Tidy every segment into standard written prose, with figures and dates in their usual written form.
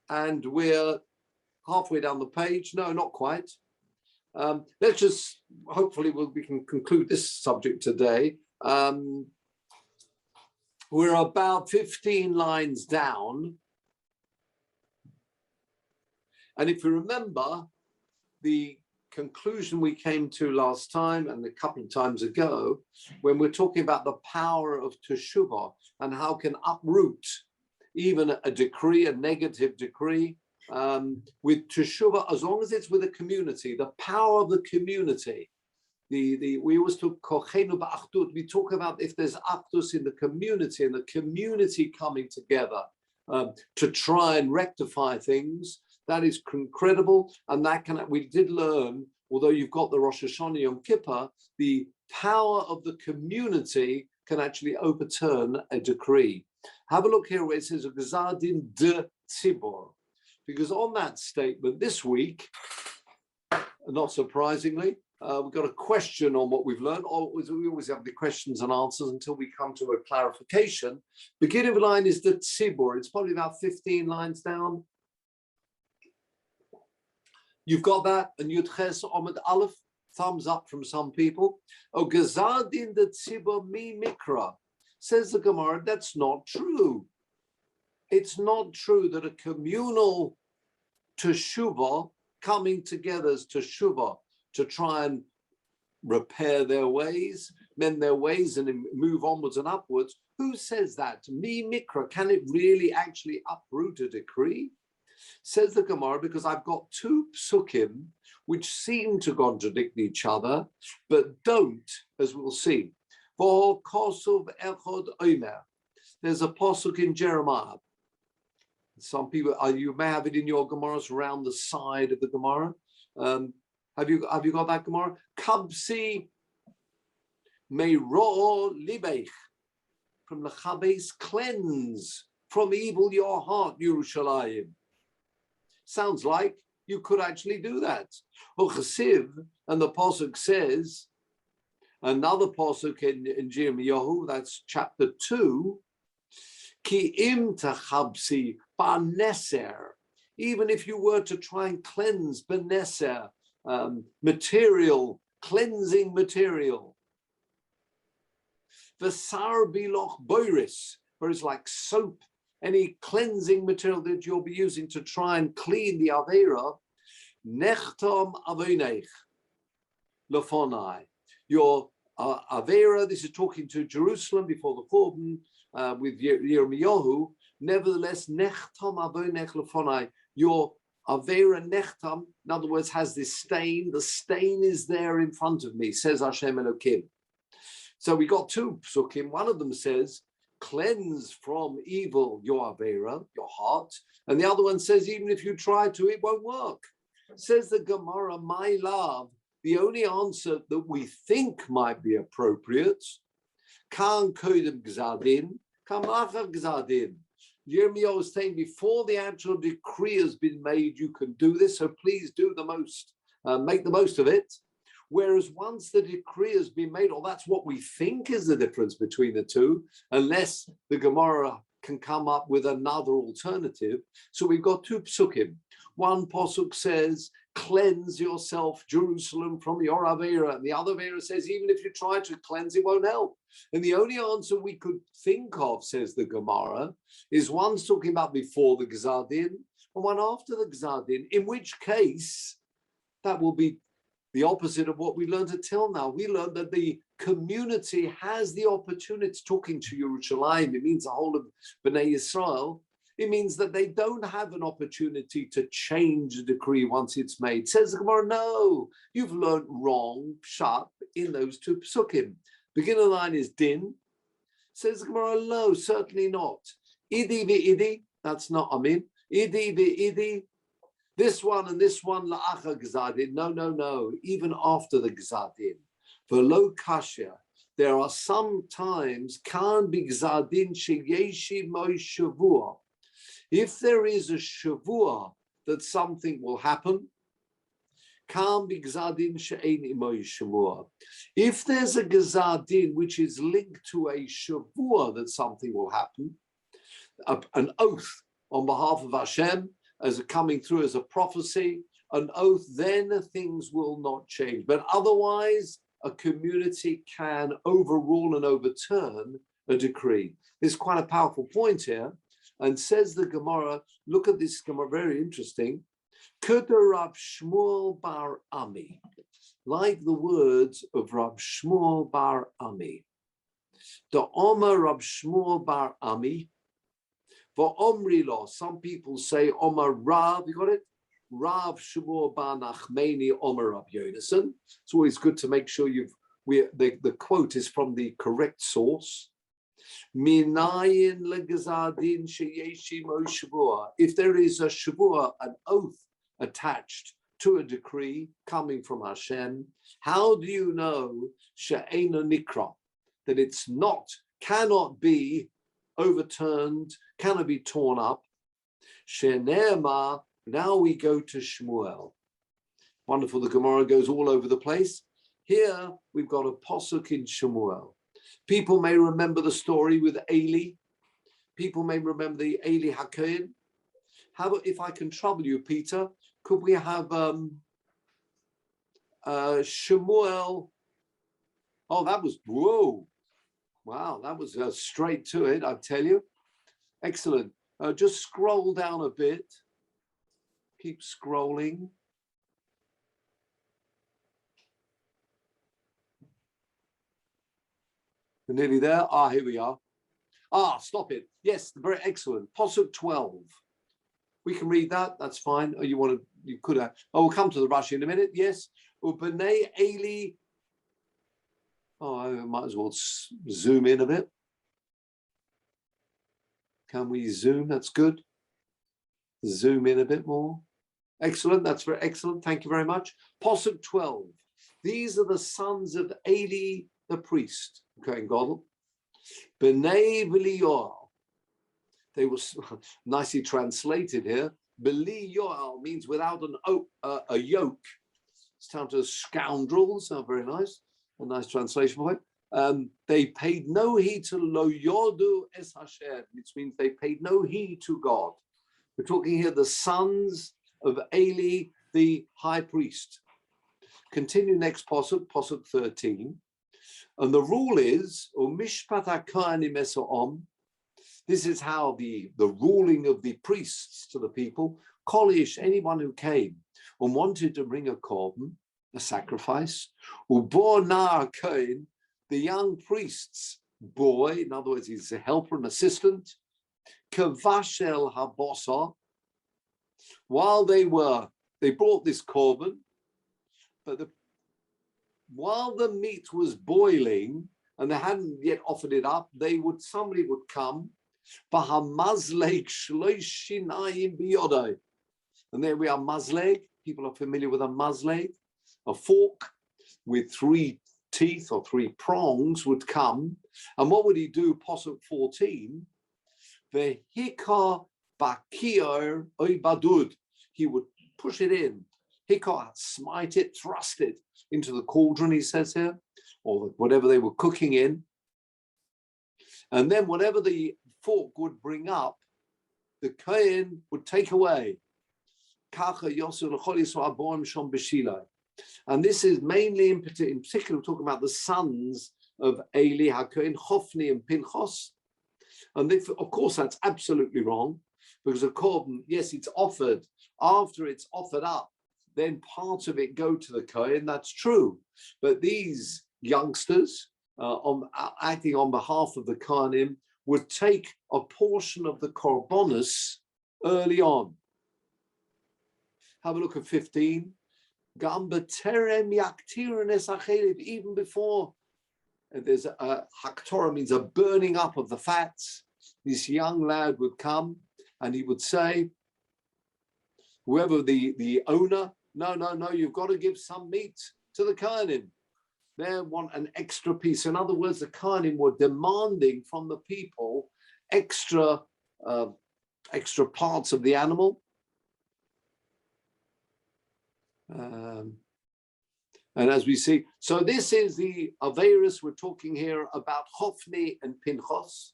and we're halfway down the page. No, not quite. Let's just, hopefully we can conclude this subject today. We're about 15 lines down. And if you remember, the conclusion we came to last time and a couple of times ago, when we're talking about the power of teshuvah and how can uproot even a decree, a negative decree, with teshuvah, as long as it's with a community, the power of the community. We always talk kochenu ba'achdut. We talk about if there's achdus in the community and the community coming together to try and rectify things. That is incredible, and that we did learn. Although you've got the Rosh Hashanah Yom Kippur, the power of the community can actually overturn a decree. Have a look here where it says Gzar Din de Tzibor, because on that statement this week, not surprisingly, we've got a question on what we've learned. We always have the questions and answers until we come to a clarification. Beginning of the line is the Tzibor. It's probably about 15 lines down. You've got that, and Yud Ches Omid Aleph, thumbs up from some people. Oh, Gzar Din de Tzibor mi Mikra, says the Gemara, that's not true. It's not true that a communal teshuvah, coming together as teshuvah to try and repair their ways, mend their ways, and move onwards and upwards. Who says that? Mi Mikra, can it really actually uproot a decree? Says the Gemara, because I've got two psukim which seem to contradict each other, but don't, as we'll see. For Kosov Echod Omer, there's a pasuk in Jeremiah. Some people, you may have it in your Gemaras around the side of the Gemara. Have you got that Gemara? Kabsi meiro libeich, from the Chabes, cleanse from evil your heart, Yerushalayim. Sounds like you could actually do that. Chasiv, and the pasuk says, another pasuk in Jeremiah, that's chapter 2, Ki im tachabsi ba'neser, even if you were to try and cleanse b'neser, material, cleansing material. V'sar biloch boiris, where it's like soap, any cleansing material that you'll be using to try and clean the Aveira, nechtam avonech lefonai. Your Aveira, this is talking to Jerusalem before the Churban with Yirmiyahu. Nevertheless, nechtam avonech lefonai. Your Aveira nechtam, in other words, has this stain. The stain is there in front of me, says Hashem Elokim. So we got two psukim. One of them says, cleanse from evil your Aveira, your heart. And the other one says, even if you try to, it won't work. Says the Gemara, my love, the only answer that we think might be appropriate, kan kodem gzadin, kam lacha gzadin. Jeremiah was saying, before the actual decree has been made, you can do this, so please do the most, make the most of it. Whereas once the decree has been made, or that's what we think is the difference between the two, unless the Gemara can come up with another alternative. So we've got two psukim. One pasuk says, cleanse yourself, Jerusalem, from your Aveira. And the other Aveira says, even if you try to cleanse, it won't help. And the only answer we could think of, says the Gemara, is one's talking about before the Gzar Din, and one after the Gzar Din, in which case that will be the opposite of what we learned until now. We learned that the community has the opportunity, talking to Yerushalayim, it means the whole of Bnei Yisrael, it means that they don't have an opportunity to change a decree once it's made. Says the Gemara, no, you've learned wrong, sharp, in those two psukim. Beginning line is din. Says the Gemara, no, certainly not. Idi vi-idi, that's not amin. Idi vi-idi, this one and this one, la'acha gzadin. No, no, no. Even after the gzadin, v'lo kasha, there are some times kan be gzadin sheyeshi moy shavua. If there is a shavua that something will happen, kan be gzadin she'ein moy shavua. If there's a gzadin which is linked to a shavua that something will happen, an oath on behalf of Hashem, as a coming through as a prophecy, an oath, then things will not change. But otherwise, a community can overrule and overturn a decree. There's quite a powerful point here. And says the Gemara, look at this Gemara, very interesting. Could Rav Shmuel bar Ami, like the words of Rav Shmuel bar Ami. The Omer Rav Shmuel bar Ami, for Omri law, some people say Omer Rav, you got it? Rav Shmuel bar Nachmeni Omer Rav Yonason. It's always good to make sure the quote is from the correct source. Minayin legazadin sheyeshi mo shavua. If there is a shavua, an oath attached to a decree coming from Hashem, how do you know she'ena nikra, that it's not, cannot be overturned, cannot be torn up? She'ne'ema. Now we go to Shmuel. Wonderful, the Gemara goes all over the place. Here we've got a posuk in Shmuel. People may remember the story with Eli. People may remember the Eli HaKohen. How about if I can trouble you, Peter? Could we have Shmuel? Oh, that was, whoa. Wow, that was straight to it, I tell you. Excellent. Just scroll down a bit. Keep scrolling. We're nearly there. Here we are. Stop it. Yes, very excellent. Posuk 12. We can read that. That's fine. Oh, you could have. Oh, we'll come to the Rashi in a minute. Yes. Ubenei Eli. I might as well zoom in a bit. Can we zoom? That's good. Zoom in a bit more. Excellent. That's very excellent. Thank you very much. Posuk 12. These are the sons of Eli, the priest. Okay, Godel. B'nai B'li Yoel. They were nicely translated here. B'li Yoel means without a yoke. It's down to scoundrels. Very nice. A nice translation for it. They paid no heed to Lo Yodu Es Hashem, which means they paid no heed to God. We're talking here the sons of Eli, the high priest. Continue next posuk, posuk 13. And the rule is, this is how the ruling of the priests to the people, Kolish, anyone who came and wanted to bring a korban, a sacrifice, Ubor Kohen, the young priest's boy, in other words, he's a helper and assistant, Kavashel Habosa, while they brought this korban, but while the meat was boiling and they hadn't yet offered it up, somebody would come, and there we are, mazleg. People are familiar with a mazleg, a fork with 3 teeth or 3 prongs would come. And what would he do? Posuk 14, vehika bakir oibadud. He would push it in. Hikah, smite it, thrust it into the cauldron, he says here, or whatever they were cooking in. And then whatever the fork would bring up, the Kohen would take away. And this is mainly, in particular, talking about the sons of Eli HaKohen, Hophni and Pinchas. And of course, that's absolutely wrong, because a korban, yes, it's offered. After it's offered up, then part of it go to the Kohen, that's true. But these youngsters, acting on behalf of the Kohanim, would take a portion of the korbanos early on. Have a look at 15. Even before there's a haktorah, means a burning up of the fats, this young lad would come and he would say, whoever the owner, no, you've got to give some meat to the Kohanim. They want an extra piece. In other words, the Kohanim were demanding from the people extra parts of the animal. And as we see, so this is the Averis we're talking here about, Hophni and Pinchas.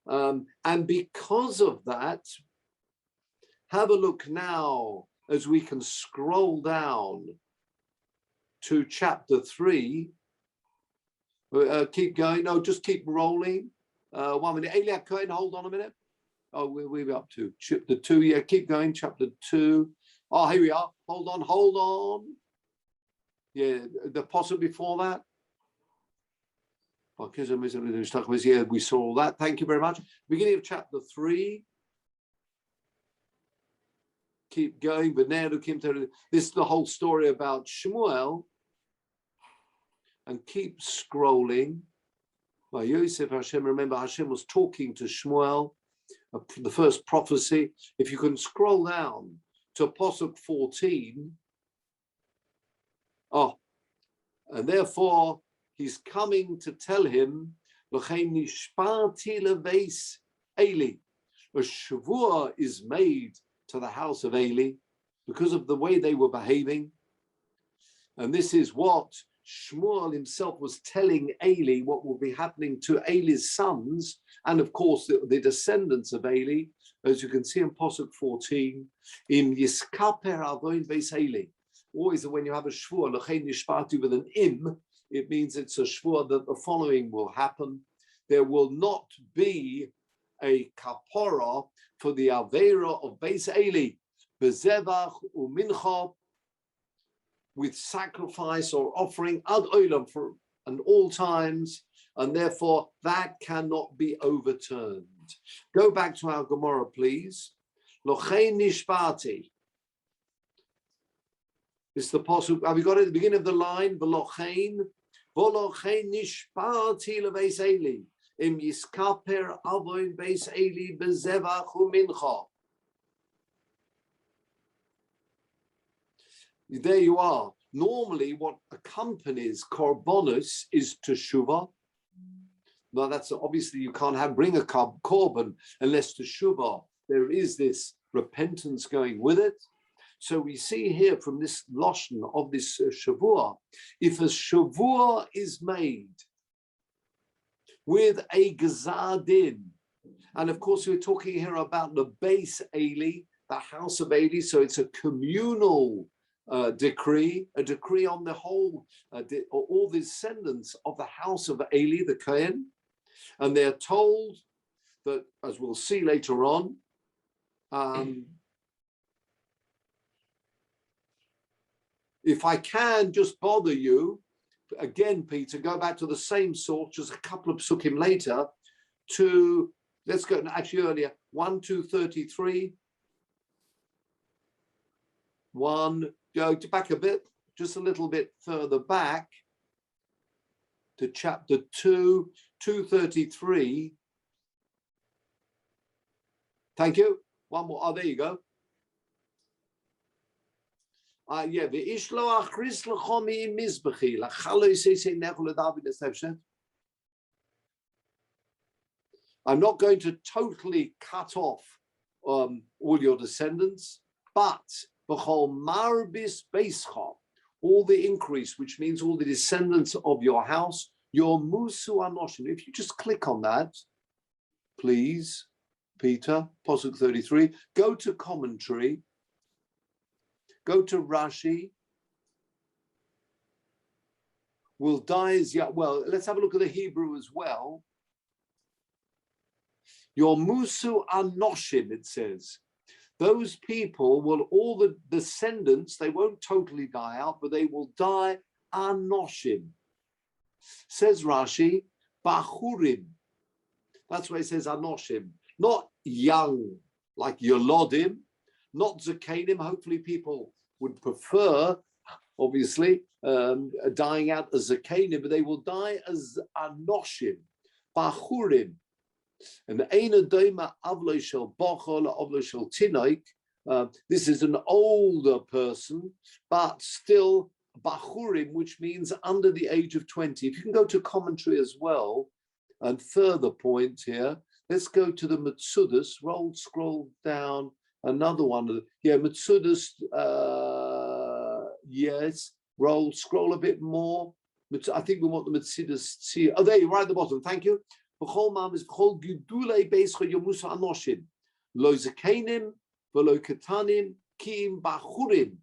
And because of that, Have a look now as we can scroll down to chapter 3. Keep going. No, just keep rolling. 1 minute. Eliab Cohen, hold on a minute. Oh, we're up to chapter 2. Yeah, keep going. Chapter 2. Oh, here we are. Hold on. Yeah, the apostle before that. Yeah, we saw all that. Thank you very much. Beginning of chapter 3. Keep going. This is the whole story about Shmuel. And keep scrolling. By Yosef Hashem, remember Hashem was talking to Shmuel, the first prophecy. If you can scroll down to Pasuk 14. Oh, and therefore he's coming to tell him, a shavua is made to the house of Eli because of the way they were behaving. And this is what Shmuel himself was telling Eli, what will be happening to Eli's sons, and of course the descendants of Eli, as you can see in Pasuk 14, in Yiskaper Avoin Beis Eli. Always when you have a shvua, L'chein Nishpati with an im, it means it's a shvua that the following will happen. There will not be a kapora for the Aveira of Beis Eli, Bezevach umincha, with sacrifice or offering ad olam for and all times, and therefore that cannot be overturned. Go back to our Gemara, please. Lochein nishpati. It's the pasuk. Have you got it at the beginning of the line? V'lochein nishpati lebeis Eli im yiskaper avoin beis Eli bezevach umincha. There you are. Normally, what accompanies korbanos is teshuvah. Now, that's obviously you can't bring a korban unless teshuvah. There is this repentance going with it. So we see here from this lashon of this shavua, if a shavua is made with a gazar din, and of course we're talking here about the Beis Eli, the house of Eli, so it's a communal decree, a decree on the whole, all the descendants of the house of Eli, the Kohen, and they're told that, as we'll see later on, if I can just bother you, again, Peter, go back to the same source, just a couple of psukim later, to, let's go, actually earlier, 1, 2, 33, 1, go back a bit, just a little bit further back to chapter 2, 233. Thank you. One more. Oh, there you go. Yeah, the Ishloach Chris Lachomi Mizbechi, La Chalo Sese Neville David Estevshet. I'm not going to totally cut off all your descendants, but B'chol Marbis Beischa, all the increase, which means all the descendants of your house, your Musu Anoshim. If you just click on that, please, Peter, Pasuk 33, go to commentary, go to Rashi. Will die as yeah. Well, let's have a look at the Hebrew as well. Your Musu Anoshim, it says. Those people will, all the descendants, they won't totally die out, but they will die Anoshim. Says Rashi, Bachurim. That's why it says Anoshim. Not young, like Yolodim, not Zakenim. Hopefully people would prefer, obviously, dying out as Zakenim, but they will die as Anoshim, Bachurim. And this is an older person, but still Bachurim, which means under the age of 20. If you can go to commentary as well, and further point here, let's go to the Metzudas, scroll down, another one. Yeah, Metzudas, yes, scroll a bit more. I think we want the Metzudas see. Oh, there you right at the bottom, thank you. B'chol mam is b'chol gidulei beischa yomusa anoshim lo zakenim v'lo ketanim kim bachurim.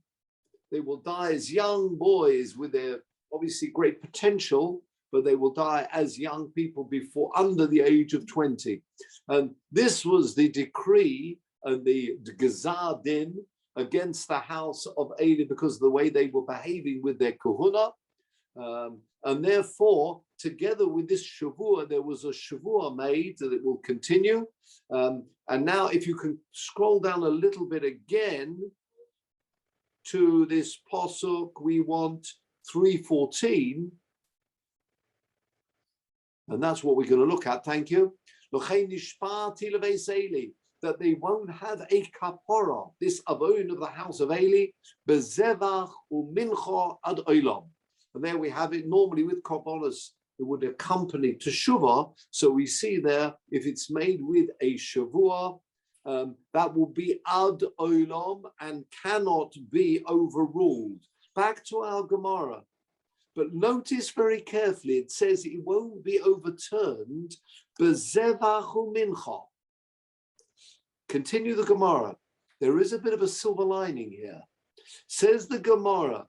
They will die as young boys with their obviously great potential, but they will die as young people before under the age of 20. And this was the decree and the Gezar Din against the house of Eli because of the way they were behaving with their kahuna. And therefore, together with this Shavua, there was a Shavua made that it will continue. And now if you can scroll down a little bit again to this Pasuk, we want 3:14. And that's what we're going to look at. Thank you. That they won't have a kapora, this avon of the house of Eli, bezevach umincha ad olam. And there we have it. Normally with korbanos, it would accompany teshuvah. So we see there, if it's made with a shavua, that will be ad olam and cannot be overruled. Back to our Gemara. But notice very carefully, it says it won't be overturned. Bezevach umincha. Continue the Gemara. There is a bit of a silver lining here. Says the Gemara,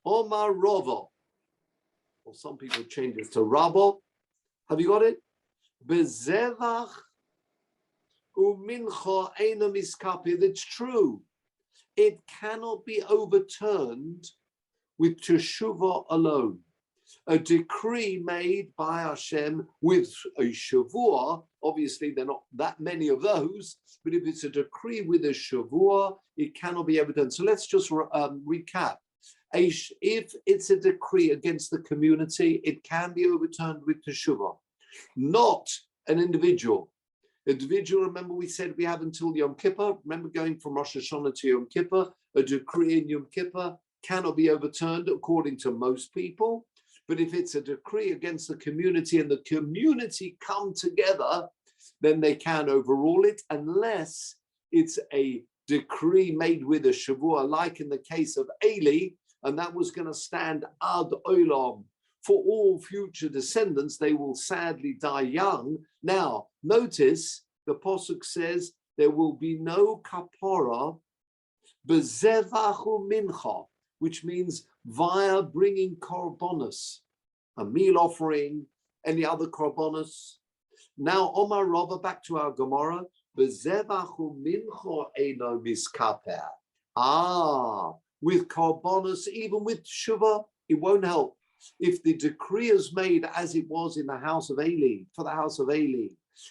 Omar Rava, or some people change it to Rabba. Have you got it? Bezevach umincha eina miskapi. That's true. It cannot be overturned with teshuvah alone. A decree made by Hashem with a shavua, obviously there are not that many of those, but if it's a decree with a shavua, it cannot be overturned. So let's just recap. If it's a decree against the community, it can be overturned with teshuvah, not an individual. Individual, remember we said we have until Yom Kippur. Remember going from Rosh Hashanah to Yom Kippur, a decree in Yom Kippur cannot be overturned according to most people. But if it's a decree against the community and the community come together, then they can overrule it unless it's a decree made with a shavua, like in the case of Eli, and that was going to stand ad olam. For all future descendants, they will sadly die young. Now, notice the Pasuk says there will be no kapora bezevachu mincha, which means via bringing korbanos, a meal offering, any other korbanos. Now, Omar Rava, back to our Gemara, bezevachu mincha eino miskaper. With korbanos, even with shuvah, it won't help. If the decree is made as it was in the house of Eli, for the house of Eli,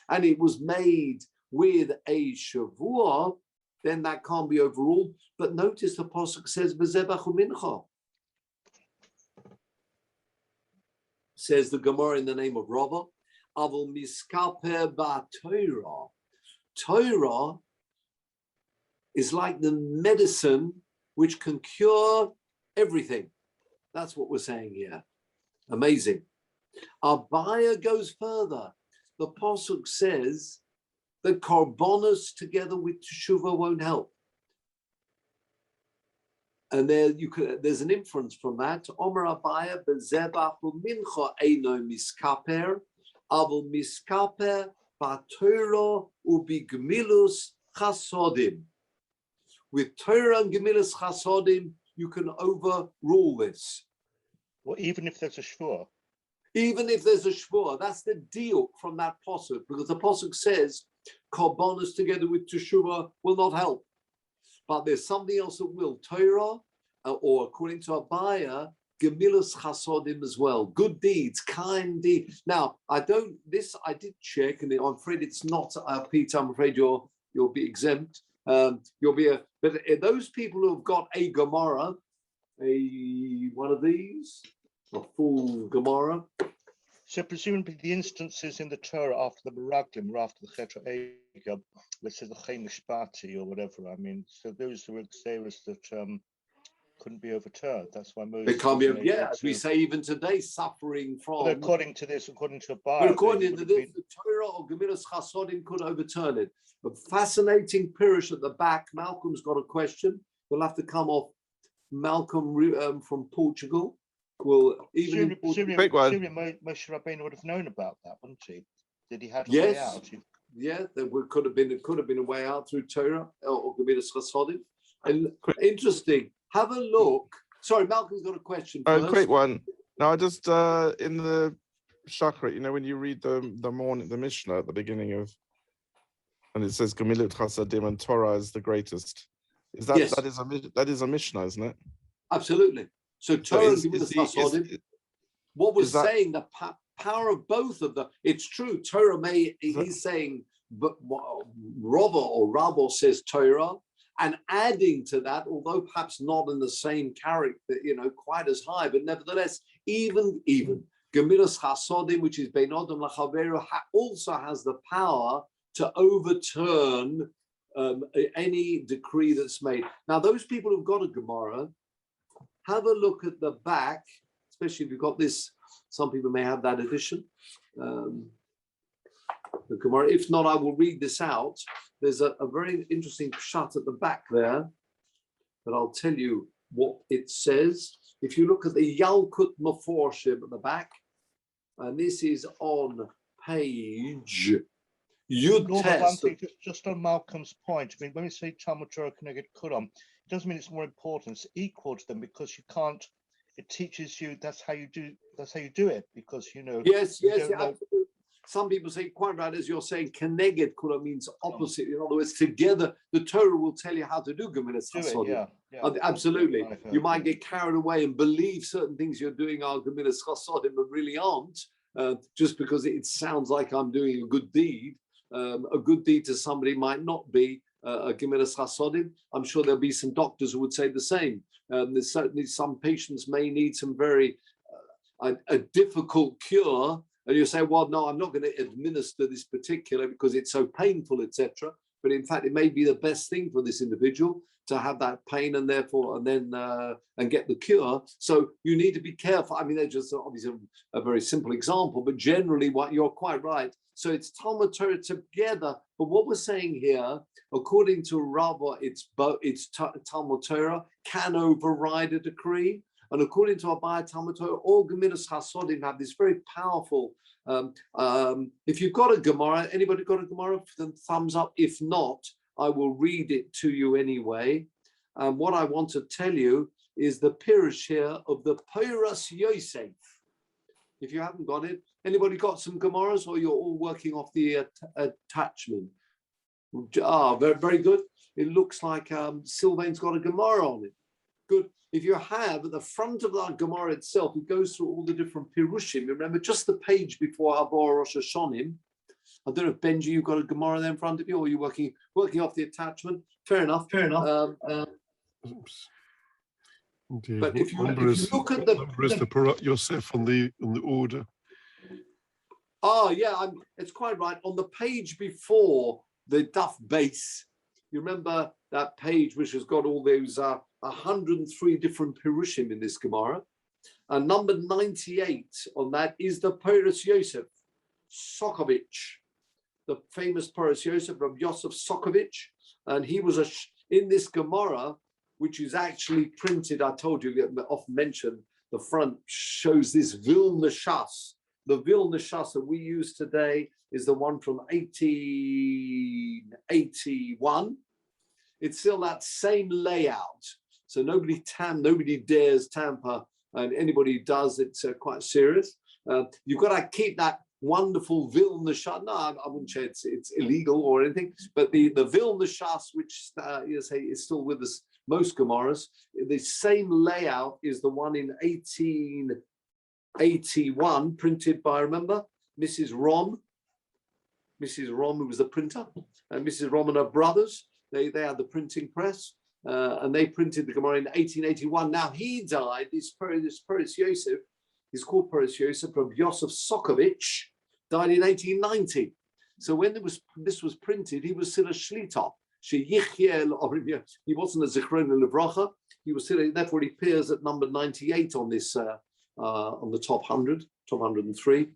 and it was made with a shavua, then that can't be overruled. But notice the Pasuk says, Bezebachu mincha. Says the Gemara in the name of Rava, Avol miskaper ba Torah. Torah is like the medicine which can cure everything. That's what we're saying here. Amazing. Abaya goes further. The Pasuk says that korbanos together with teshuvah won't help. And there's an inference from that. Omer Abaya bezebachu mincha eino miskaper, avol miskaper b'Torah ubigmilus chasodim. With Torah and gemilus chasodim, you can overrule this. Well, even if there's a shvur. Even if there's a shvur, that's the deal from that pasuk, because the pasuk says korbanos together with teshuvah will not help. But there's something else that will. Torah, or according to Abaya, gemilus chasodim as well. Good deeds, kind deeds. Now, I did check, and I'm afraid it's not, Peter, I'm afraid you'll be exempt. But those people who have got a Gemara, one of these, a full Gemara. So presumably the instances in the Torah after the Meraglim or after the Chetra Egab, let's say the Chemishpati or whatever, I mean, so those were areas that couldn't be overturned. That's why Moses... They can't be, as we say even today, suffering from... But according to this, according to a But according to this, the Torah or Gemilus Chasodim could overturn it. A fascinating pirush at the back. Malcolm's got a question. We'll have to come off Malcolm from Portugal. Well, even presumably Moshe Rabbeinu would have known about that, wouldn't he? Did he have a way out? Yeah, there could have been a way out through Torah or Gemilas Chasodim. And interesting. Have a look. Sorry, Malcolm's got a question first. Quick one. Now, I just in the Shachrit, you know, when you read the Mishnah at the beginning of, and it says Gemilut Chasadim and Torah is the greatest. Is that Yes. that is a Mishnah, isn't it? Absolutely. So Torah and Gemilas Chasadim. What was saying the power of both of them? It's true. Torah he's saying, but Rabbo says Torah, and adding to that, although perhaps not in the same character, quite as high, but nevertheless, even Gemilas Chasodim, which is Bein Adam L'Chavero, also has the power to overturn any decree that's made. Now, those people who've got a Gemara, have a look at the back, especially if you've got this. Some people may have that edition. The Gemara. If not, I will read this out. There's a very interesting pshat at the back there, but I'll tell you what it says. If you look at the Yalkut Meforshim at the back, and this is on page Yud. Just on Malcolm's point, I mean, when we say Talmud Torah Keneged Kuram, it doesn't mean it's more important. It's equal to them because you can't. It teaches you that's how you do it because Yes, absolutely. Some people say quite right as you're saying. Keneged Kuram means opposite. In other words, together the Torah will tell you how to do Gemilas Chasodim. Yeah, absolutely. You might get carried away and believe certain things you're doing are Gemilas Chasodim and really aren't, just because it sounds like I'm doing a good deed. A good deed to somebody might not be a Gemilas Chasodim. I'm sure there'll be some doctors who would say the same. There's certainly some patients may need some very a difficult cure, and you say, well, no, I'm not going to administer this particular because it's so painful, etc. But in fact, it may be the best thing for this individual to have that pain and get the cure. So you need to be careful. I mean, they're just obviously a very simple example, but generally, what you're quite right. So it's Talmud Torah together. But what we're saying here, according to Rabbah, it's Talmud Torah can override a decree. And according to Abaya Talmud Torah, all Gemilas Chasodim have this very powerful. If you've got a Gemara, anybody got a Gemara? Then thumbs up. If not, I will read it to you anyway. What I want to tell you is the Pirush here of the Piras Yosef. If you haven't got it, anybody got some Gemaras, or you're all working off the attachment? Very, very good. It looks like Sylvain's got a Gemara on it. Good. If you have at the front of that Gemara itself, it goes through all the different Pirushim. Remember, just the page before Abor Rosh Hashanim. I don't know if Benji, you've got a Gemara there in front of you, or you're working off the attachment. Fair enough. Oops. Indeed. But if you look at the Parat Yosef on the order. Oh yeah, it's quite right. On the page before the Daf base, you remember that page which has got all those 103 different Pirushim in this Gemara, and number 98 on that is the Piras Yosef Sokovich, the famous Piras Yosef from Yosef Sokovich, and he was in this Gemara, which is actually printed. I told you, often mentioned, the front shows this Vilna Shas. The Vilna Shas that we use today is the one from 1881. It's still that same layout. So nobody dares tamper, and anybody who does, it's quite serious. You've got to keep that wonderful Vilna Shas. No, I wouldn't say it's illegal or anything, but the Vilna Shas, which is still with us, most Gemaras, the same layout is the one in 1881, printed by, remember, Mrs. Rom, who was the printer, and Mrs. Rom and her brothers. They had the printing press, and they printed the Gemara in 1881. Now he died. This Piras Yosef, he's called Piras Yosef from Yosef Sokovich, died in 1890. So when this was printed, he was still a shlita. He wasn't a Zichron Levracha. He was still, therefore he appears at number 98 on this on the top 100, top 103.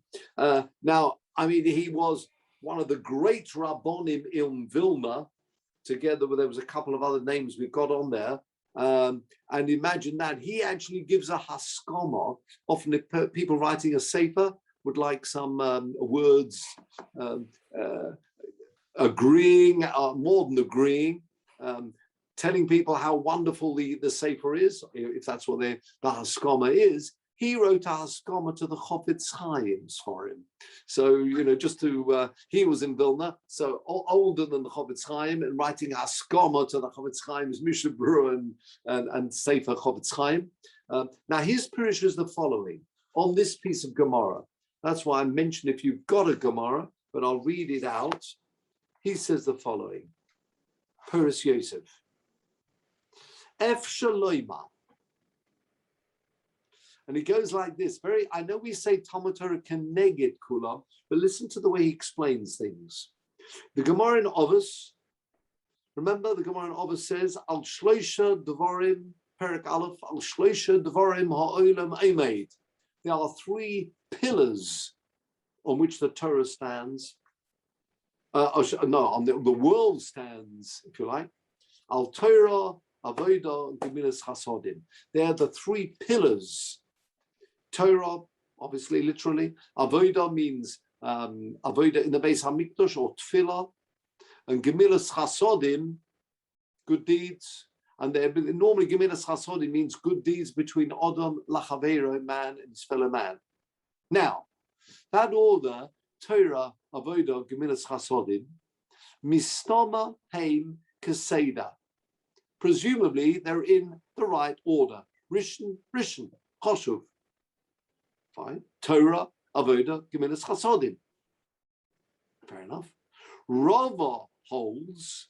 Now, I mean, he was one of the great Rabbonim in Vilna. Together with, there was a couple of other names we've got on there. And imagine that he actually gives a haskama. Often if people writing a sefer would like some words agreeing, more than agreeing, telling people how wonderful the Sefer is, if that's what the Haskama is. He wrote a Haskama to the Chofetz Chaim's for him. So, just to, he was in Vilna, so older than the Chofetz Chaim, and writing Haskama to the Chofetz Chaim's Mishnah Berurah and Sefer Chofetz Chaim. Now, his Pirush is the following, on this piece of Gemara. That's why I mentioned if you've got a Gemara, but I'll read it out. He says the following, Pirush Yosef. F Shaloima. And he goes like this. I know we say Talmud Torah keneged kulam, but listen to the way he explains things. The Gemara in Ovos, remember the Gemara in Ovos says, Al Shloisha Devarim, Perek Aleph, Al Shloisha Devarim ha'olam emed. There are three pillars on which the Torah stands. On the world stands, if you like. Al Torah, Avodah, and Gemilas Chasodim. They're the three pillars. Torah, obviously, literally. Avodah means Avodah in the Beis Hamikdash or Tefillah. And Gemilas Chasodim, good deeds. And normally Gemilas Chasodim means good deeds between Adam, Lachavera, man, and his fellow man. Now, that order, Torah, Avodah, Gemilas Chasodim, Mistoma, Haim, Keseda. Presumably, they're in the right order. Rishon, Choshuv. Fine. Torah, Avodah, Gemilas Chasodim. Fair enough. Rava holds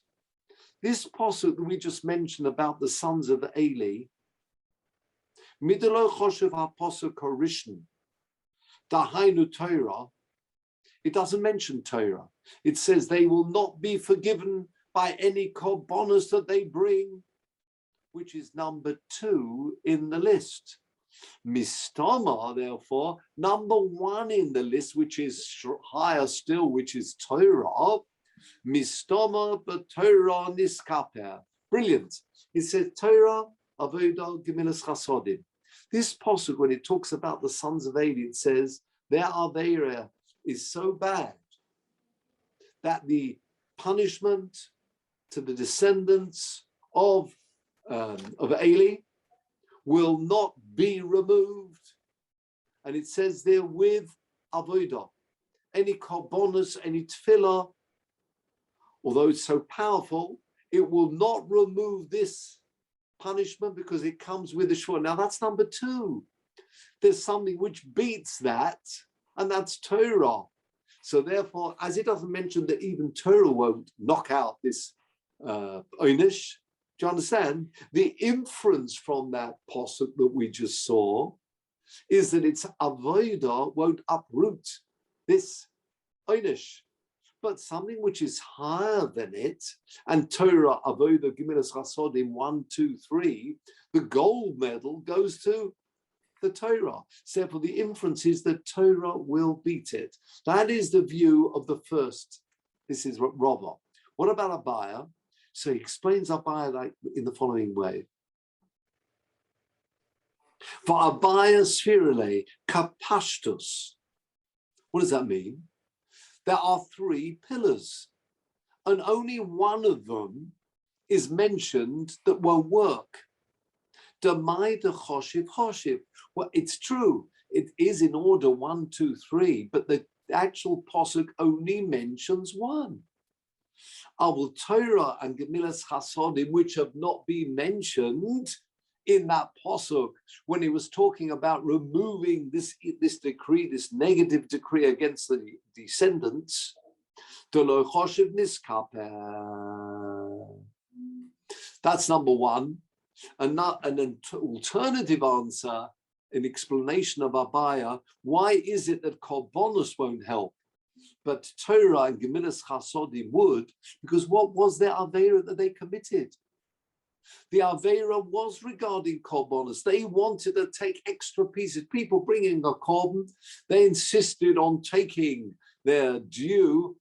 this pasuk that we just mentioned about the sons of Eli. Midelo Choshuv HaPasuk HaRishon. Dahainu Torah. It doesn't mention Torah. It says they will not be forgiven by any korbanos that they bring, which is number 2 in the list. Mistama, therefore, number 1 in the list, which is higher still, which is Torah. Mistama, but Torah niskaper. Brilliant. It says Torah, Avodah, Gemilas Chasodim. This pasuk, when it talks about the sons of Eli, it says their avera is so bad that the punishment to the descendants of Eli will not be removed. And it says there with avodah, any korbanos, any tefillah, although it's so powerful, it will not remove this punishment because it comes with the shua. Now that's number 2. There's something which beats that, and that's Torah. So therefore, as it doesn't mention that even Torah won't knock out this Oynish, do you understand? The inference from that pasuk that we just saw is that its avodah won't uproot this Oynish, but something which is higher than it, and Torah, avodah, Gemilas Chasodim 1, 2, 3, the gold medal goes to the Torah. So therefore, the inference is that Torah will beat it. That is the view of the first. This is Rava. What about Abaya? So he explains Abaya like in the following way. For Abaya spherule kapashtus. What does that mean? There are 3 pillars, and only one of them is mentioned that won't work. Demai de choshiv choshiv. Well, it's true. It is in order 1, 2, 3, but the actual pasuk only mentions 1. Avul Torah and Gemilas Chasodim, which have not been mentioned in that pasuk when he was talking about removing this decree, this negative decree against the descendants. That's number 1. And not an alternative answer, an explanation of Abaya. Why is it that korbanos won't help, but Torah and Gemilas Chasodim would? Because what was their avera that they committed? The avera was regarding korbanos. They wanted to take extra pieces. People bringing a korban, they insisted on taking their due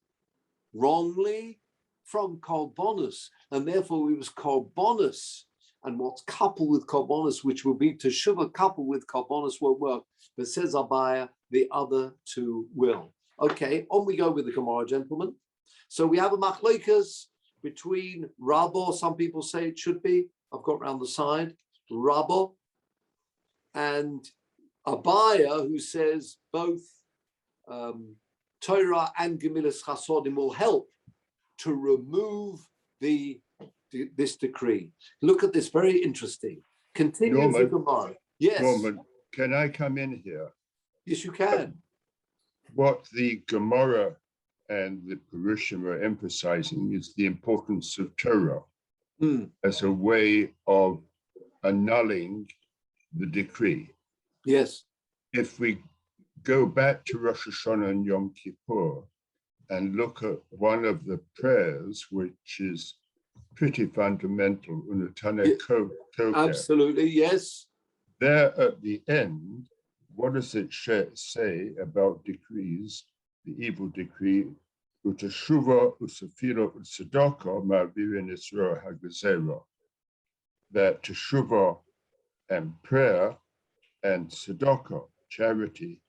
wrongly from korbanos, and therefore it was korbanos. And what's coupled with korbanos, which will be teshuvah coupled with korbanos, won't work. But says Abaya, the other 2 will. Okay, on we go with the Gemara, gentlemen. So we have a machlokas between Rabbo, some people say it should be, I've got around the side, Rabbo, and Abaya, who says both Torah and Gemilas Chasodim will help to remove this decree. Look at this, very interesting. Continue the Gemara. Yes. Norman, can I come in here? Yes, you can. What the Gemara and the Purushim are emphasizing is the importance of Torah as a way of annulling the decree. Yes. If we go back to Rosh Hashanah and Yom Kippur and look at one of the prayers, which is pretty fundamental, Unutane Koke. Absolutely, yes. There at the end, what does it say about decrees, the evil decree, Utashuva, Usafira, Usadaka, Ma'avirin Isra Hagazera, that Teshuva and prayer and Sadaka, charity,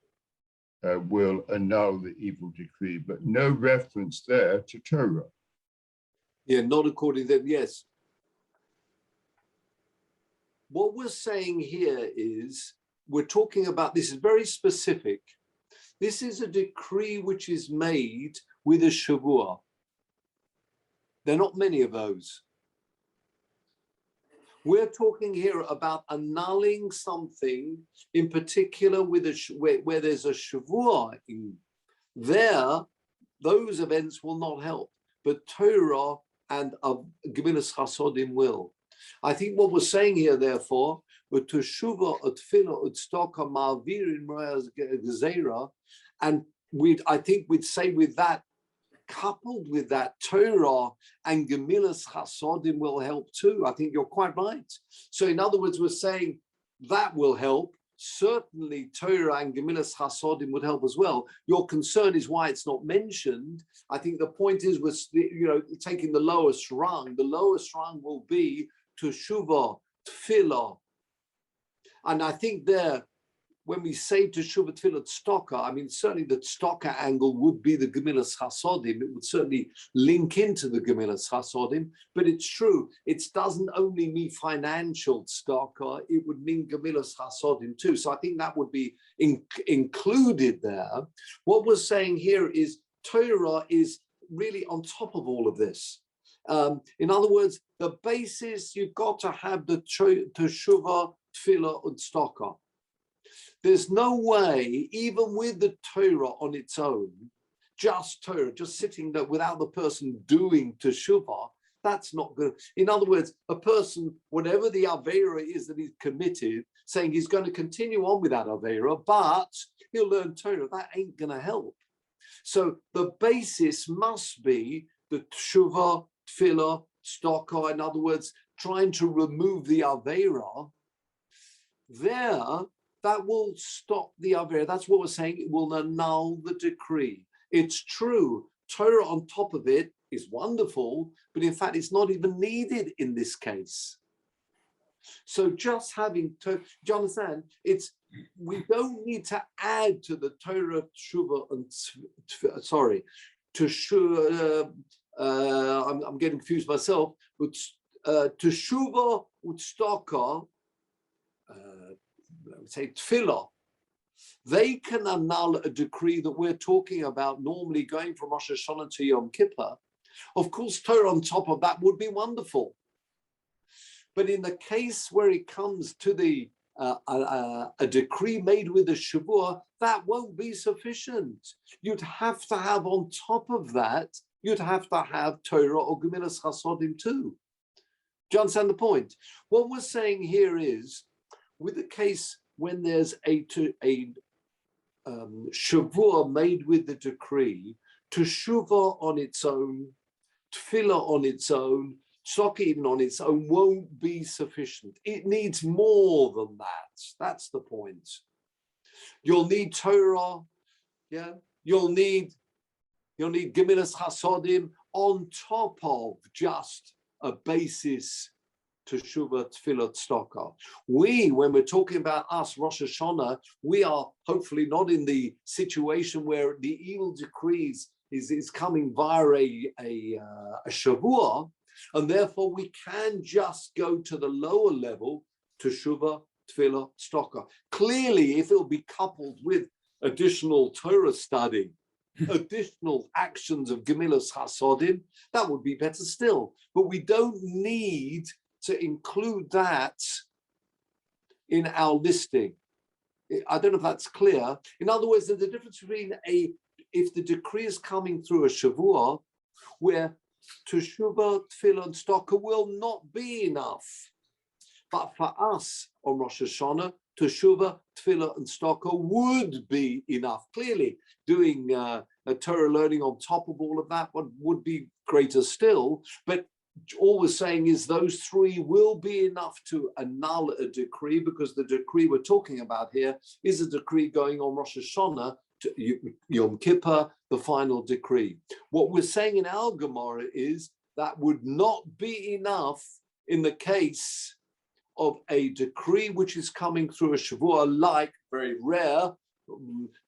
will annul the evil decree, but no reference there to Torah. Yeah, not according to them, yes. What we're saying here is, we're talking about, this is very specific. This is a decree which is made with a shavua. There are not many of those. We're talking here about annulling something, in particular with where there's a shavua in there. Those events will not help, but Torah and Gemilas Chasodim will. I think what we're saying here, therefore, with Teshuva, Utfila, Utstoka, Ma'avirin, Gezerah, and I think we'd say with that, coupled with that, Torah and Gemilas Chasodim will help too. I think you're quite right. So in other words, we're saying that will help. Certainly Torah and Gemilas Chasodim would help as well. Your concern is why it's not mentioned. I think the point is, taking the lowest rung. The lowest rung will be Teshuvah, Tefillah. And I think there, when we say Teshuvah, Tefillah, Tzedakah, I mean, certainly the Tzedakah angle would be the Gemilas Chasodim. It would certainly link into the Gemilas Chasodim, but it's true. It doesn't only mean financial Tzedakah, it would mean Gemilas Chasodim too. So I think that would be included there. What we're saying here is Torah is really on top of all of this. In other words, the basis, you've got to have the Teshuvah, Tefillah, and Tzedakah. There's no way, even with the Torah on its own, just Torah, just sitting there without the person doing Teshuvah, that's not good. In other words, a person, whatever the Aveira is that he's committed, saying he's going to continue on with that Aveira, but he'll learn Torah, that ain't going to help. So the basis must be the Teshuvah, Tefillah, Tzedakah, in other words, trying to remove the Aveira. There, that will stop the Avera. That's what we're saying. It will annul the decree. It's true. Torah on top of it is wonderful, but in fact, it's not even needed in this case. So just having Torah, do you understand? We don't need to add to the Torah, Teshuva, and Teshuva. I'm getting confused myself. But Teshuva, Tzedakah, say Tefillah, they can annul a decree that we're talking about normally going from Rosh Hashanah to Yom Kippur. Of course, Torah on top of that would be wonderful. But in the case where it comes to a decree made with a Shavua, that won't be sufficient. You'd have to have on top of that, you'd have to have Torah or Gemilas Chasodim too. Do you understand the point? What we're saying here is, with the case when there's a shavua made with the decree, teshuvah on its own, tefillah on its own, tzedakah even on its own won't be sufficient. It needs more than that. That's the point. You'll need Torah, yeah. You'll need Gemilas Chasodim on top of just a basis Teshuvah, Tefillah, Tzedakah. When we're talking about us, Rosh Hashanah, we are hopefully not in the situation where the evil decrees is coming via a Shavua, and therefore we can just go to the lower level, Teshuvah, Tefillah, Stocker. Clearly, if it'll be coupled with additional Torah study, additional actions of Gemilas Chasodim, that would be better still. But we don't need to include that in our listing. I don't know if that's clear. In other words, there's a difference between if the decree is coming through a Shavua, where Teshuvah, Tefillah, and Stocker will not be enough. But for us on Rosh Hashanah, Teshuvah, Tefillah, and Stocker would be enough. Clearly, doing a Torah learning on top of all of that would be greater still. But all we're saying is those three will be enough to annul a decree, because the decree we're talking about here is a decree going on Rosh Hashanah to Yom Kippur, the final decree. What we're saying in our Gemara is that would not be enough in the case of a decree which is coming through a Shavua, like, very rare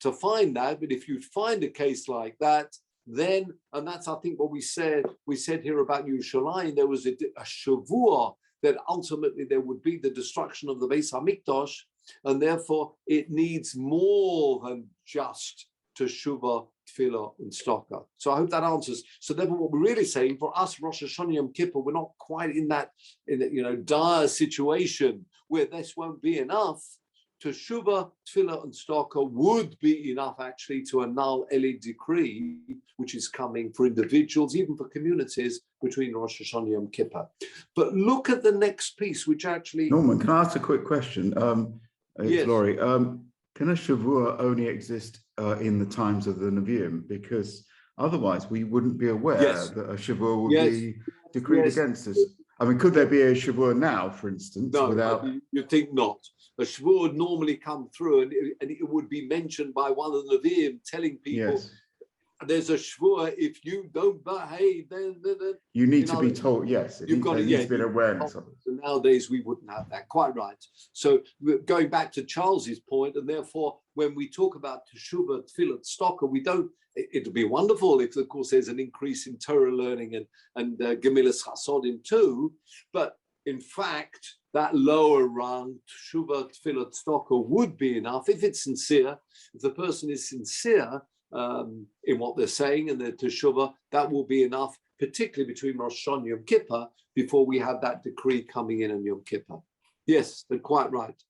to find that, but if you find a case like that, then, and that's I think what we said here about Yerushalayim, there was a Shavua that ultimately there would be the destruction of the Beis HaMikdash, and therefore it needs more than just Teshuvah, Tefillah, and Stocker. So I hope that answers. So therefore, what we're really saying for us, Rosh Hashanah Yom Kippur, we're not quite in that dire situation where this won't be enough. Teshuvah, Tefillah, and Stocker would be enough actually to annul any decree which is coming for individuals, even for communities, between Rosh Hashanah and Yom Kippur. But look at the next piece, which actually... Norman, can I ask a quick question? Yes. Laurie, can a Shavua only exist in the times of the Nevi'im? Because otherwise we wouldn't be aware that a Shavua would be decreed against us. I mean, could there be a Shavua now, for instance? No, without... you think not. A Shavua would normally come through, and it would be mentioned by one of the Nevi'im, telling people, there's a Shavua, if you don't behave, then you need to be told, yes. There needs to be an awareness of it. So nowadays, we wouldn't have that. Quite right. So going back to Charles's point, and therefore, when we talk about Teshuvah, Tefillah, Stocker, we don't, it'll be wonderful if, of course, there's an increase in Torah learning and Gemilas Chasodim too, but in fact, that lower rung, Teshuvah, Tefillah, Stocker, would be enough if it's sincere. If the person is sincere in what they're saying and their Teshuvah, that will be enough, particularly between Rosh Hashanah and Yom Kippur, before we have that decree coming in on Yom Kippur. Yes, they're quite right.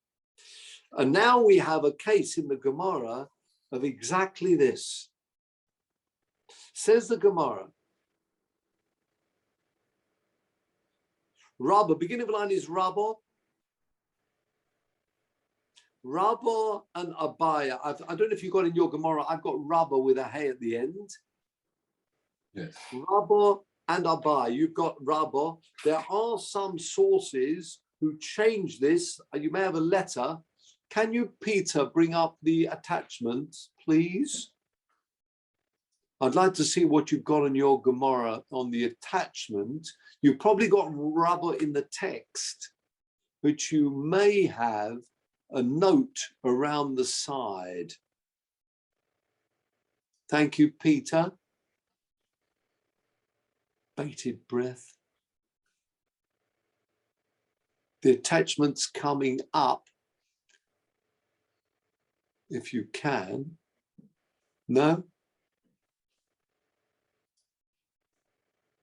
And now we have a case in the Gemara of exactly this. Says the Gemara, Rabba, beginning of the line is Rabba. Rabba and Abaya. I don't know if you got in your Gemara, I've got Rabba with a hay at the end. Yes. Rabba and Abaya, you've got Rabba. There are some sources who change this. You may have a letter. Can you, Peter, bring up the attachment, please? I'd like to see what you've got in your Gemara on the attachment. You've probably got Rabba in the text, but you may have a note around the side. Thank you, Peter. Bated breath. The attachment's coming up, if you can. No?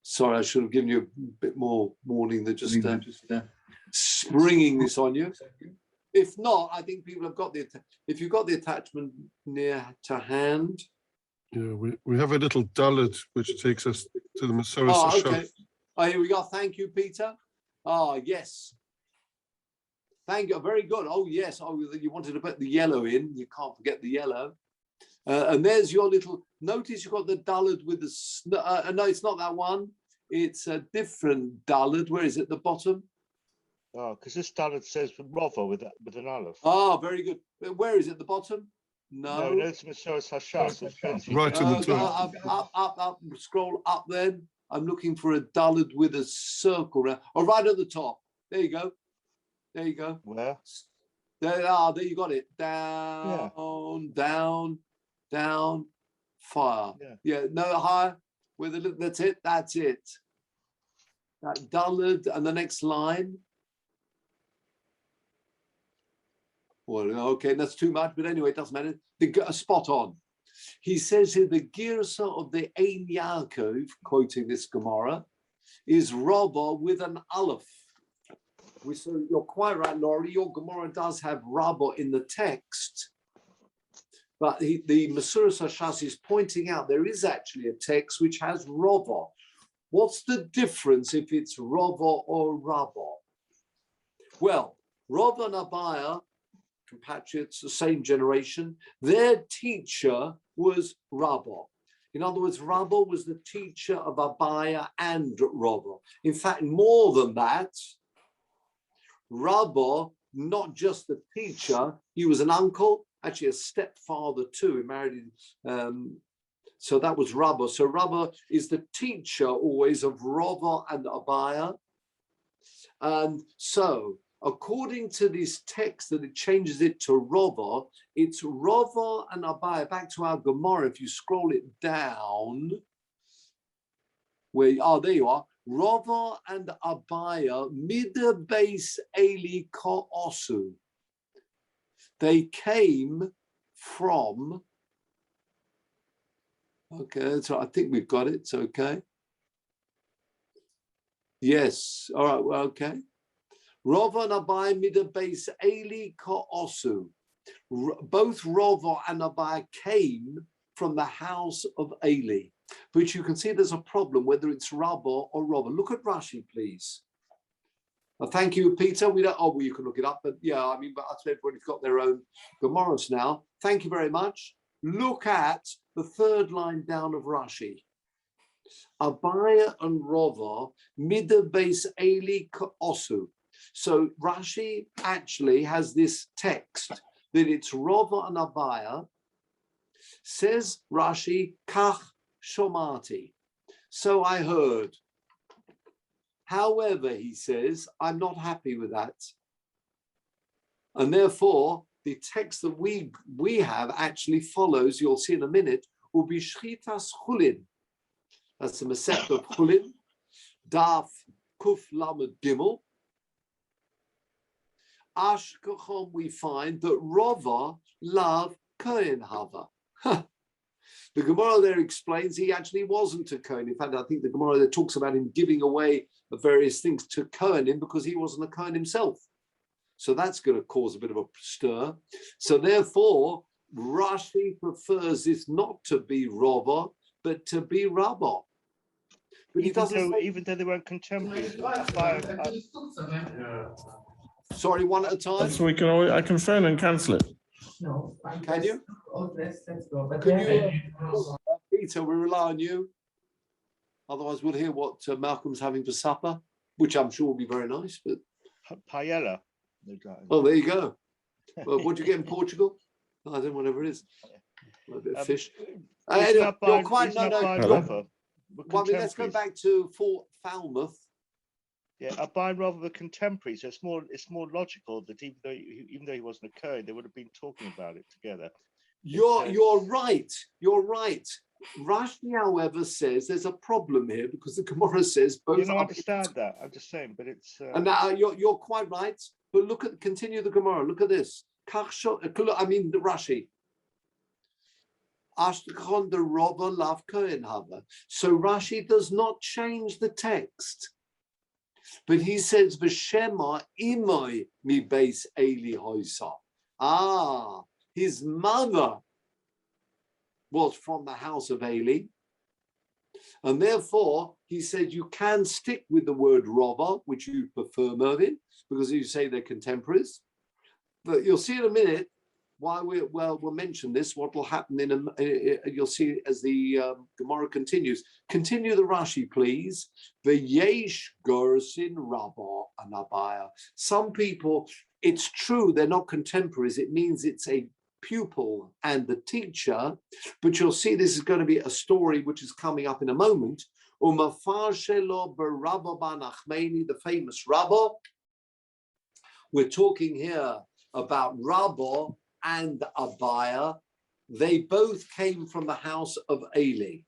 Sorry, I should have given you a bit more warning than just springing this on you. If not, I think people have got if you've got the attachment near to hand. Yeah, we have a little Dalit which takes us to the Masoras. Oh, okay. Oh, here we go. Thank you, Peter. Oh, yes. Thank you. Very good. Oh, yes. Oh, you wanted to put the yellow in. You can't forget the yellow. And there's your little, notice you've got the Dalit with the, no, it's not that one. It's a different Dalit. Where is it? The bottom? Oh, because this Dalit says Rova with an Aleph. Oh, very good. Where is it? The bottom? No. No, it's Masoras Hashas. Right in the top. Up, scroll up then. I'm looking for a Dalit with a circle around. Oh, right at the top. There you go. There you go. Where? There you got it. Down, down, down. Fire. Yeah, no, higher. With a that's it. That's it. That Daled and the next line. Well, okay, that's too much, but anyway, it doesn't matter. Spot on. He says here the Girsa of the Ein Yaakov, quoting this Gemara, is Rabba with an Aleph. So you're quite right, Laurie. Your Gemara does have Rabba in the text, but the Masuras Hashas is pointing out there is actually a text which has Rabba. What's the difference if it's Rabba or Rabba? Well, Rabba and Abaya, compatriots, the same generation, their teacher was Rabba. In other words, Rabba was the teacher of Abaya and Rabba. In fact, more than that, Rabba, not just the teacher, he was an uncle, actually a stepfather too. He married, so that was Rabba. So Rabba is the teacher always of Rabba and Abaya. And so, according to this text that it changes it to Rabba, it's Rabba and Abaya. Back to our Gemara, if you scroll it down, there you are. Rabba and Abaya, mida beis Eli ka'osu. They came from, okay, so I think we've got it, it's okay. Yes, all right, well, okay. Rava and Abai mida beis Eli ka'osu. Both Rava and Abai came from the house of Eli. But you can see there's a problem whether it's Rabba or Rava. Look at Rashi, please. Thank you, Peter. We don't. Oh, well, you can look it up, but yeah, I mean, but everybody's got their own Gemaras now. Thank you very much. Look at the third line down of Rashi. Abaya and Rava mida beis Eli ka'osu. So Rashi actually has this text that it's Rava and Abaya. Says Rashi, Kach Shomati. So I heard. However, he says, I'm not happy with that. And therefore, the text that we have actually follows, you'll see in a minute, will be Shchitas Chulin. That's the Masechet of Chulin, Daf Kuf Lamed Gimel. Ashkechom, we find that Rava love Kohen Hava. The Gemara there explains he actually wasn't a Kohen. In fact, I think the Gemara there talks about him giving away various things to Kohanim because he wasn't a Kohen himself. So that's going to cause a bit of a stir. So therefore, Rashi prefers this not to be Rava, but to be Rabba. But even though they weren't contemporaries. Sorry, one at a time. So we can always, I can phone and cancel it. No, can you? Can you, Peter? We rely on you. Otherwise, we'll hear what Malcolm's having for supper, which I'm sure will be very nice. But paella. Oh, there you go. Well, what do you get in Portugal? I don't know, whatever it is. A bit of fish. Anyway, you're quite no. Well, let's go back to Fort Falmouth. Yeah, Abai rather than contemporary, so it's more logical that even though he wasn't a Kohen, they would have been talking about it together. You're right. You're right. Rashi, however, says there's a problem here because the Gemara says both. You don't understand that. I'm just saying, but it's. And now you're quite right. But continue the Gemara. Look at this. I mean the Rashi. Ashtkon the Rava lav Kohen Hava. So Rashi does not change the text. But he says, "V'shema imoi mi beis Eli hoisa." His mother was from the house of Eli, and therefore he said you can stick with the word Rava, which you prefer, Mervyn, because you say they're contemporaries. But you'll see in a minute why we'll mention this. What will happen you'll see as the Gemara continues. Continue the Rashi, please. V'yesh gersin Rabba and Abaya. Some people, it's true, they're not contemporaries. It means it's a pupil and the teacher. But you'll see this is going to be a story which is coming up in a moment. Umafashelo b'Rabba bar Nachmani, the famous Rabba. We're talking here about Rabba and Abaya. they both came from the house of Eli.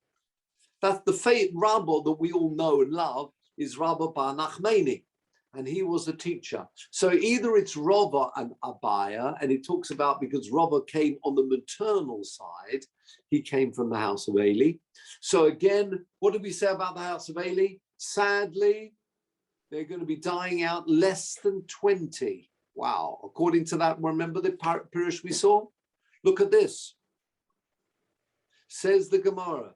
That's the faith Rabbi that we all know and love is Rabbi Bar Nachmani, and he was a teacher. So either it's Rava and Abaya, and it talks about because Rava came on the maternal side, he came from the house of Eli. So again, what did we say about the house of Eli? Sadly, they're going to be dying out less than 20. Wow. According to that, remember the Pirush we saw? Look at this. Says the Gemara.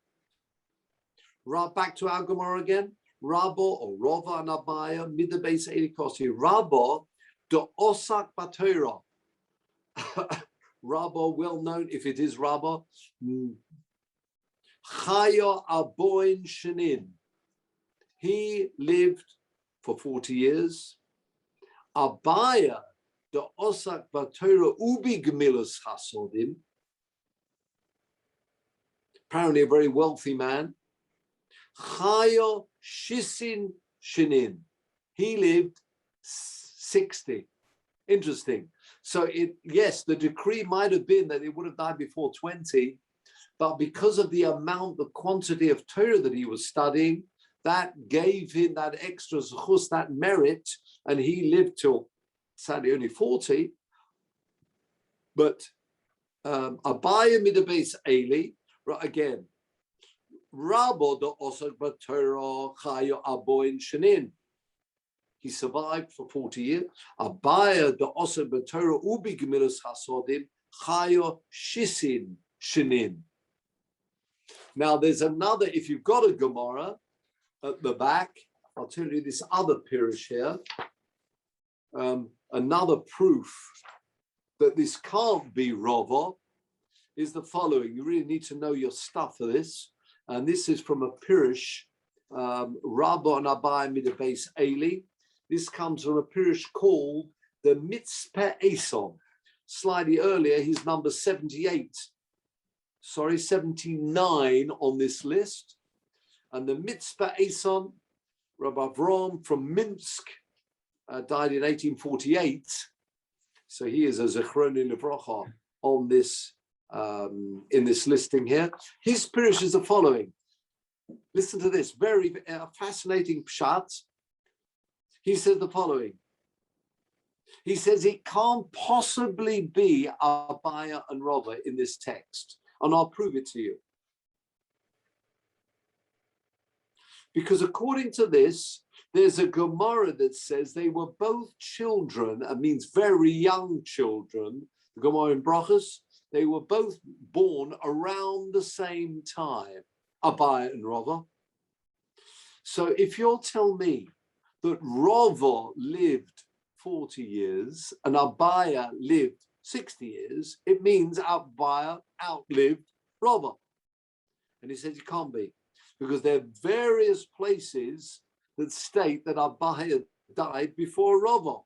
Back to our Gemara again. Rabba or Rava and Abaya, Midabeis Elikosi. Rabba, the Osak Batera. Rabba, well known, if it is Rabba. Chaya Aboin Shenin. He lived for 40 years. Abaya, the Osak Batera Ubi Gemilus Chasodim. Apparently a very wealthy man. Chaya Shisin Shinin. He lived 60. Interesting. So yes, the decree might have been that he would have died before 20, but because of the amount, the quantity of Torah that he was studying, that gave him that extra zechus, that merit, and he lived till sadly only 40. But Abaya Midabeis Eli, again, Rabbo the Osak Batera Chaya Aboin Shenin. He survived for 40 years. Abaya the Osak Batera Ubi Gemilus Chasodim Chaya Shisin Shenin. Now there's another, if you've got a Gemara at the back, I'll tell you this other pirush here. Another proof that this can't be Rava is the following. You really need to know your stuff for this. And this is from a pirush, Rabba and Abaya Midabeis Eli. This comes from a pirush called the Mitzpeh Eson. Slightly earlier, he's number 79 on this list. And the Mitzpeh Eson, Rabbi Avram from Minsk, died in 1848. So he is a Zechroni Livrocha on this, in this listing here. His pirush is the following. Listen to this, very fascinating pshat. He says the following. He says it can't possibly be Abaya and Rava in this text. And I'll prove it to you. Because according to this, there's a Gemara that says they were both children, it means very young children, the Gemara in Brachos, they were both born around the same time, Abaya and Rava. So if you'll tell me that Rava lived 40 years and Abaya lived 60 years, it means Abaya outlived Rava. And he says it can't be, because there are various places that state that Abaya died before Rava.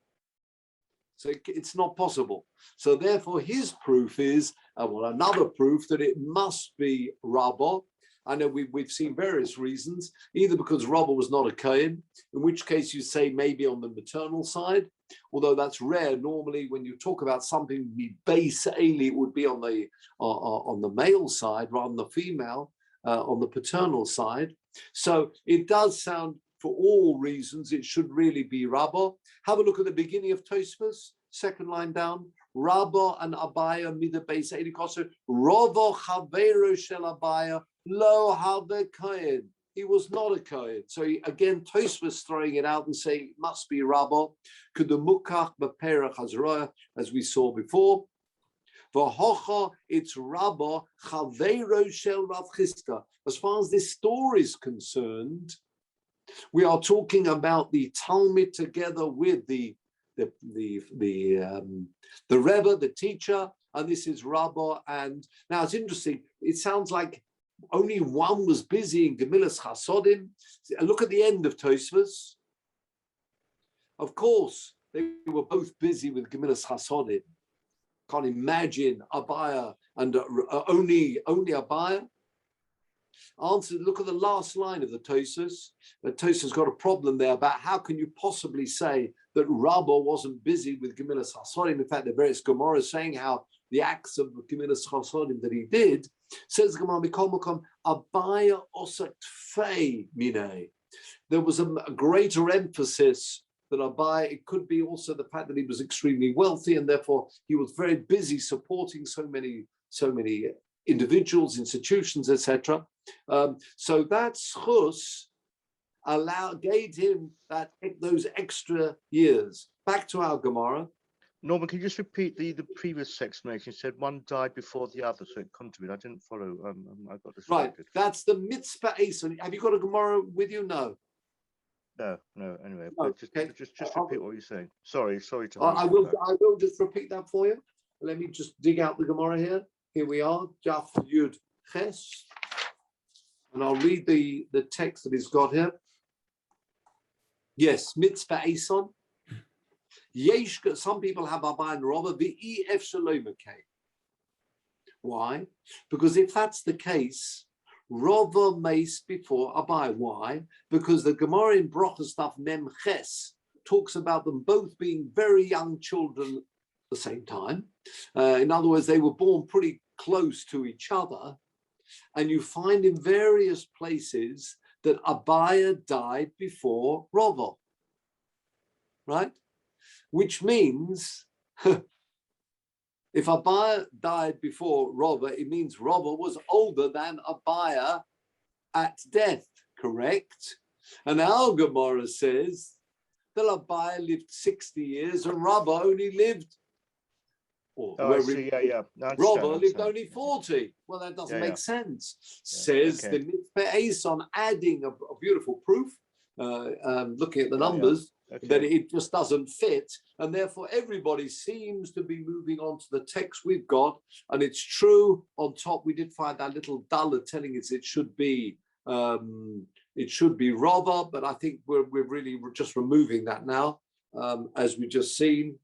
So it's not possible. So therefore his proof is, well, another proof that it must be Rabba. I know we've seen various reasons, either because Rabba was not a Kohen, in which case you say maybe on the maternal side, although that's rare. Normally when you talk about something base Eli, it would be on the male side rather than the female, on the paternal side. So it does sound, for all reasons, it should really be Rabba. Have a look at the beginning of Tosfos, second line down. Rabba and Abaya Midabeis Eli Koser. Rava Chaveru Shel Abaya Lo Have Kohen. He was not a Kohen. So again, Tosfos throwing it out and saying it must be Rabba. Could the Mukach B'Perach Hazroya, as we saw before. V'hocha, it's Rabba Chaveru Shel Rav Chisda. As far as this story is concerned, we are talking about the Talmud together with the Rebbe, the teacher, and this is Rabba. And now it's interesting. It sounds like only one was busy in Gemilas Chasodim. Look at the end of Tosfos. Of course, they were both busy with Gemilas Chasodim. Can't imagine Abaya and only Abaya. Answer, look at the last line of the Tosfos. Tosfos got a problem there about how can you possibly say that Rabba wasn't busy with Gemilas Hasodim. In fact, the various Gemaras saying how the acts of Gemilas Chasodim that he did, says Gemara Mikol Makom, Abaya Osat Fei Mine. There was a greater emphasis that Abaya, it could be also the fact that he was extremely wealthy and therefore he was very busy supporting so many individuals, institutions, etc. So that schus gave him those extra years. Back to our Gemara. Norman, can you just repeat the previous explanation? You said one died before the other, so it come to me. I didn't follow. I got distracted. Right, that's the mitzvah Eson. Have you got a Gemara with you? No. No. Anyway, No, just okay. repeat what you're saying. Sorry to. I will just repeat that for you. Let me just dig out the Gemara here. Here we are, Jaf Yud Ches, and I'll read the text that he's got here. Yes, mitzvah Eson. Some people have Abba and Rava v'ef shalomake. Why? Because if that's the case, Rava mace before Abba. Why? Because the Gemara in Brocha stuff Mem Ches talks about them both being very young children at the same time. In other words, they were born pretty close to each other, and you find in various places that Abaya died before Rava, right? Which means if Abaya died before Rava, it means Rava was older than Abaya at death, correct? And our Gemara says that Abaya lived 60 years and Rava only lived, I see, yeah. No, Rava lived only 40. Well, that doesn't make sense. Says the Mitzvah Eson, adding a beautiful proof, looking at the numbers, that it just doesn't fit, and therefore everybody seems to be moving on to the text we've got, and it's true. On top, we did find that little dollar telling us it should be Rava, but I think we're just removing that now, as we just seen.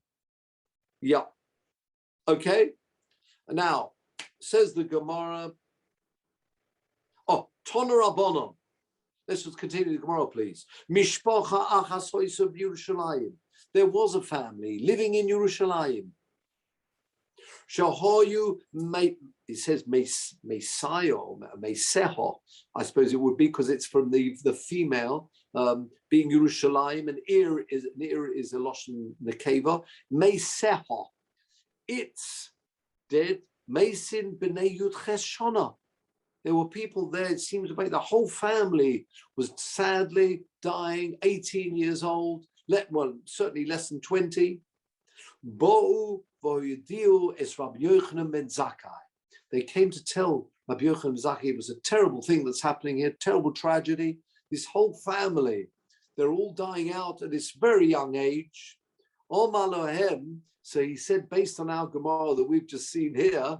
Yeah. Okay. Now says the Gemara. Oh, Tona Rabbanon. Let's just continue the Gemara, please. Mishpacha achas hoysav Yerushalayim. There was a family living in Yerushalayim. Shahoyu, it says Mesayo, Meseho. I suppose it would be because it's from the female, being Yerushalayim, and Ir is a Loshen Nekeva. Meseho. It's dead. Mesin b'nei Yud Ches Shana. There were people there, it seems like the whole family was sadly dying, 18 years old, certainly less than 20. They came to tell Rabbi Yochanan ben Zakkai it was a terrible thing that's happening here, terrible tragedy. This whole family, they're all dying out at this very young age. So he said, based on our Gemara that we've just seen here,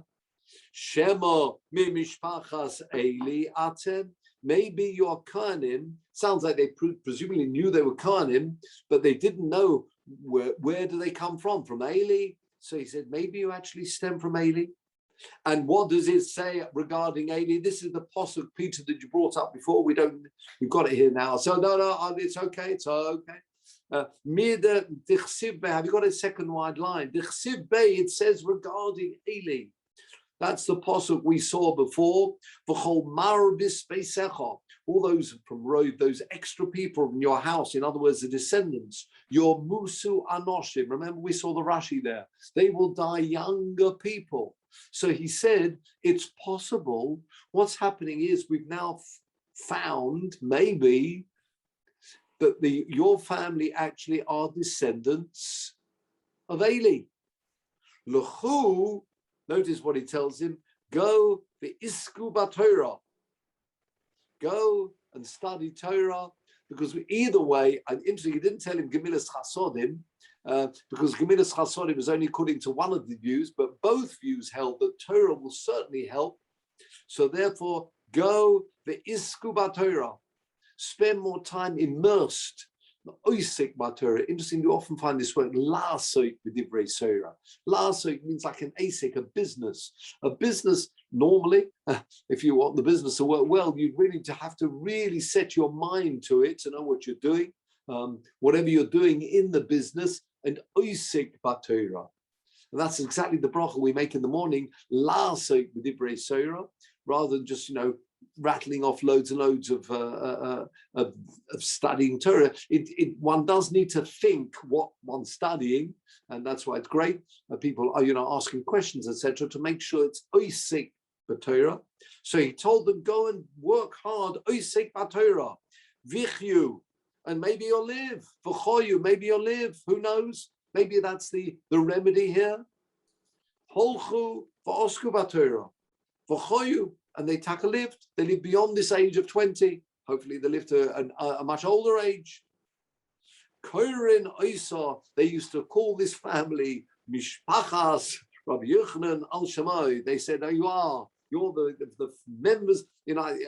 Shema mi mishpachas Eli atem. Maybe you're Kohanim. Sounds like they presumably knew they were Kohanim, but they didn't know where do they come from Eli. So he said, maybe you actually stem from Eli. And what does it say regarding Eli? This is the pasuk, Peter, that you brought up before. We've got it here now. So no, it's okay. It's okay. Have you got a second wide line? It says regarding Eli. That's the pasuk we saw before. All those from road, those extra people in your house, in other words, the descendants, your musu anoshim. Remember, we saw the Rashi there. They will die younger people. So he said, it's possible. What's happening is we've now found maybe that your family actually are descendants of Eli. L'chu. Notice what he tells him, go v'isku b'Torah. Go and study Torah, because either way, and interesting, he didn't tell him Gemilas Chasodim, because Gemilas Chasodim is only according to one of the views, but both views held that Torah will certainly help. So therefore, go v'isku b'Torah. Spend more time immersed. Oisik Torah. Interesting, you often find this word la'asok b'divrei Torah. La'asok means like an asik, a business. A business, normally, if you want the business to work well, you really have to really set your mind to it to know what you're doing, whatever you're doing in the business, and oisik Torah. And that's exactly the bracha we make in the morning, la'asok b'divrei Torah, rather than just, rattling off loads and loads of studying Torah. One does need to think what one's studying, and that's why it's great. People are, asking questions, etc., to make sure it's oisik b'Torah. So he told them, go and work hard, oisik b'Torah, vichyu, and maybe you'll live. V'choyu, maybe you'll live. Who knows? Maybe that's the remedy here. Holchu v'osku b'Torah, v'choyu. And they lived. They lived beyond this age of 20. Hopefully they lived to a much older age. Korin Oisa, they used to call this family Mishpachas Rabbi Yochanan al Shammai. They said, you're the members,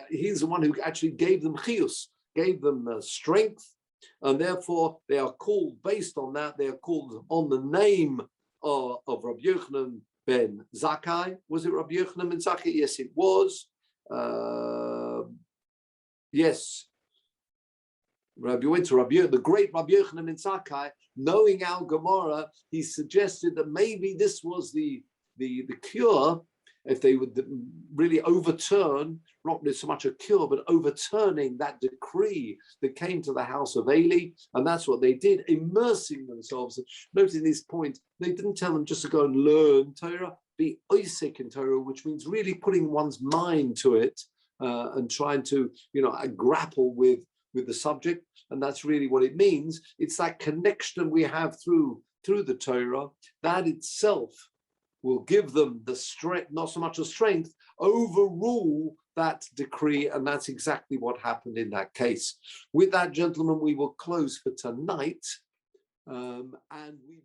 he's the one who actually gave them chiyus, gave them strength. And therefore they are called, based on that, they are called on the name of Rabbi Yochanan ben Zakkai. Was it Rabbi Yochanan ben Zakkai? Yes, it was. Yes. The great Rabbi Yochanan ben Zakkai, knowing our Gemara, he suggested that maybe this was the cure, if they would really overturn, not so much a cure, but overturning that decree that came to the house of Eli. And that's what they did, immersing themselves. Noting this point, they didn't tell them just to go and learn Torah, be oisik in Torah, which means really putting one's mind to it and trying to, grapple with the subject. And that's really what it means. It's that connection we have through the Torah, that itself will give them the strength, not so much the strength, overrule that decree. And that's exactly what happened in that case. With that, gentlemen, we will close for tonight. And we